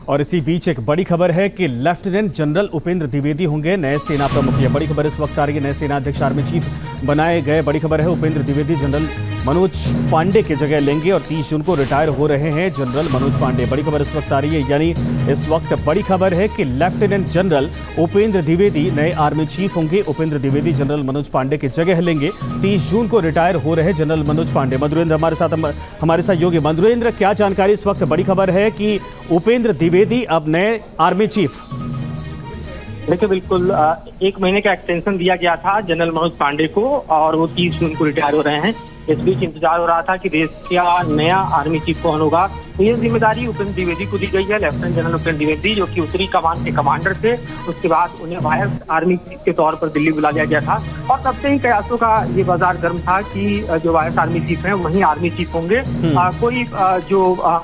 और इसी बीच एक बड़ी खबर है कि लेफ्टिनेंट जनरल उपेंद्र द्विवेदी होंगे नए सेना प्रमुख। यह बड़ी खबर इस वक्त आ रही है, नए सेना अध्यक्ष आर्मी चीफ बनाए गए। बड़ी खबर है, उपेंद्र द्विवेदी जनरल मनोज पांडे की जगह लेंगे और 30 जून को रिटायर हो रहे हैं जनरल मनोज पांडे। बड़ी खबर इस वक्त आ रही है, यानी इस वक्त बड़ी खबर है कि लेफ्टिनेंट जनरल उपेंद्र द्विवेदी नए आर्मी चीफ होंगे। उपेंद्र द्विवेदी जनरल मनोज पांडे की जगह लेंगे। 30 जून को रिटायर हो रहे जनरल मनोज पांडे। मधुरेंद्र हमारे साथ योगी। मधुरेंद्र, क्या जानकारी इस वक्त? बड़ी खबर है कि उपेंद्र द्विवेदी अब नए आर्मी चीफ। देखिए, बिल्कुल 1 महीने का एक्सटेंशन दिया गया था जनरल मनोज पांडे को और वो 30 जून को रिटायर हो रहे हैं। इस बीच इंतजार हो रहा था कि देश का नया आर्मी चीफ कौन होगा, तो ये जिम्मेदारी उपेंद्र द्विवेदी को दी गई है। लेफ्टिनेंट जनरल उपेंद्र द्विवेदी जो कि उत्तरी कमान के कमांडर थे, उसके बाद उन्हें वायस आर्मी चीफ के तौर पर दिल्ली बुला लिया गया था और तब से ही कयासों का ये बाजार गर्म था कि जो वायस आर्मी चीफ हैं वही आर्मी चीफ होंगे। कोई जो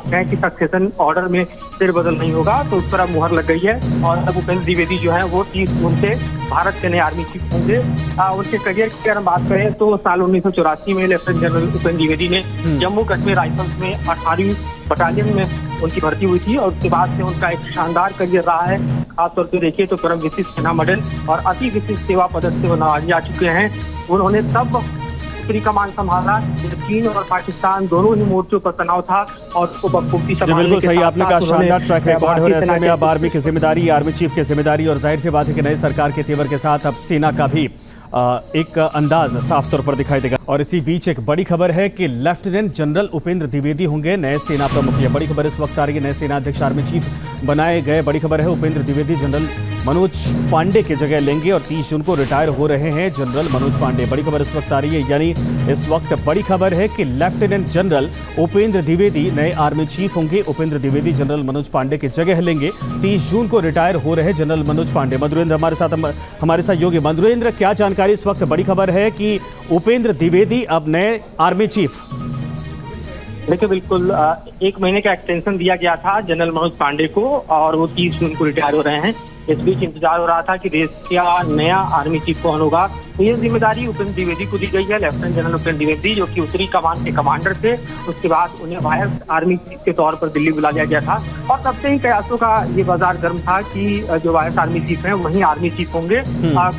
है कि सक्सेशन ऑर्डर में फेरबदल नहीं होगा, तो उस पर अब मुहर लग गई है और अब उपेंद्र द्विवेदी जो है वो 30 जून से भारत के नए आर्मी चीफ होंगे। उनके करियर की अगर हम बात करें तो साल 1984 में लेफ्टिनेंट जनरल उपेंद्र द्विवेदी ने जम्मू कश्मीर राइफल्स में 18वीं बटालियन में उनकी भर्ती हुई थी और उसके बाद से उनका एक शानदार करियर रहा है। खासतौर पर देखिए तो परम विशिष्ट सेना मेडल और अति विशिष्ट सेवा पदक से वो नवाजे आ चुके हैं। उन्होंने तब उत्तरी कमान संभाला जब चीन और पाकिस्तान दोनों ही मोर्चों पर तनाव था और उसको बखूबी संभालने बिल्कुल के सही आपने कहा, शानदार ट्रैक रिकॉर्ड है। और ऐसे में अब आर्मी की जिम्मेदारी, आर्मी चीफ की जिम्मेदारी और जाहिर सी बात है कि नई सरकार के तेवर के साथ अब सेना का भी एक अंदाज साफ तौर पर दिखाई देगा। और इसी बीच एक बड़ी खबर है कि लेफ्टिनेंट जनरल उपेंद्र द्विवेदी होंगे नए सेना प्रमुख। यह बड़ी खबर इस वक्त आ रही है, नए सेना अध्यक्ष आर्मी चीफ बनाए गए। बड़ी खबर है, उपेंद्र द्विवेदी जनरल मनोज पांडे की जगह लेंगे और 30 जून को रिटायर हो रहे हैं जनरल मनोज पांडे। बड़ी खबर इस वक्त आ रही है, यानी इस वक्त बड़ी खबर है कि लेफ्टिनेंट जनरल उपेंद्र द्विवेदी नए आर्मी चीफ होंगे। उपेंद्र द्विवेदी जनरल मनोज पांडे की जगह लेंगे। 30 जून को रिटायर हो रहे जनरल मनोज पांडे। मधुरेंद्र हमारे साथ योगी। मधुरेंद्र, क्या जानकारी इस वक्त? बड़ी खबर है कि उपेंद्र द्विवेदी अब नए आर्मी चीफ। देखिए, बिल्कुल 1 महीने का एक्सटेंशन दिया गया था जनरल मनोज पांडे को और वो 30 जून को रिटायर हो रहे हैं। इस बीच इंतजार हो रहा था कि देश का नया आर्मी चीफ कौन होगा, तो ये जिम्मेदारी उपेंद्र द्विवेदी को दी गई है। लेफ्टिनेंट जनरल उपेंद्र द्विवेदी जो कि उत्तरी कमान के कमांडर थे, उसके बाद उन्हें वायस आर्मी चीफ के तौर पर दिल्ली बुला लिया गया था और तब से ही कयासों का ये बाजार गर्म था कि जो वायस आर्मी चीफ हैं वही आर्मी चीफ होंगे।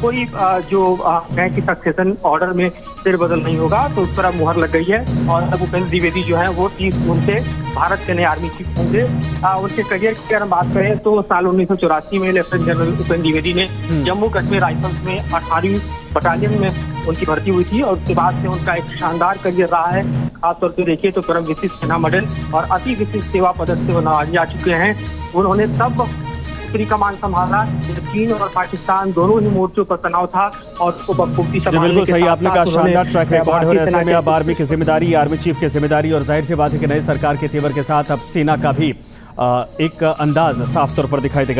कोई जो है कि सक्सेशन ऑर्डर में फेरबदल नहीं होगा, तो उस पर अब मुहर लग गई है और अब उपेंद्र द्विवेदी जो है वो 30 जून से भारत के नए आर्मी चीफ होंगे। उनके करियर की अगर हम बात करें तो साल 1984 में लेफ्टिनेंट जनरल उपेंद्र द्विवेदी ने जम्मू कश्मीर राइफल्स में 18वीं बटालियन में उनकी भर्ती हुई थी और उसके बाद से उनका एक शानदार करियर रहा है। खासतौर पर देखिए तो परम विशिष्ट सेना मेडल और अति विशिष्ट सेवा पदक से वो नवाजे आ चुके हैं। उन्होंने तब उत्तरी कमान संभाला जब चीन और पाकिस्तान दोनों ही मोर्चों पर तनाव था और उसको बखूबी संभालने बिल्कुल सही आपने कहा, शानदार ट्रैक रिकॉर्ड है। और ऐसे में अब आर्मी की जिम्मेदारी, आर्मी चीफ की जिम्मेदारी और जाहिर सी बात है कि नई सरकार के तेवर के साथ अब सेना का भी एक अंदाज साफ तौर पर दिखाई देगा।